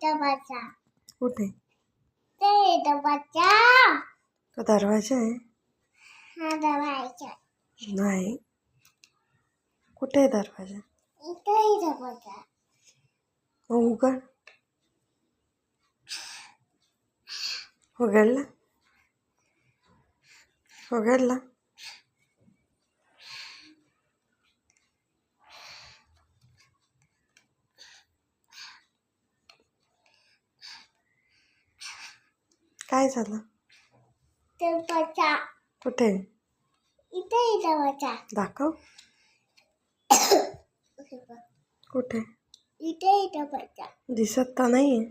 डबाचा कुठे? ते डबाचा तो दरवाजा आहे? हा डबाचा नाही. कुठे आहे दरवाजा? इथे डबाचा मग उघड. उघडला? उघडला? काय झालं? डबाचा कुठे? इथे डबाचा दाखव. कुठे? इथे डबाचा दिसत तर नाहीये.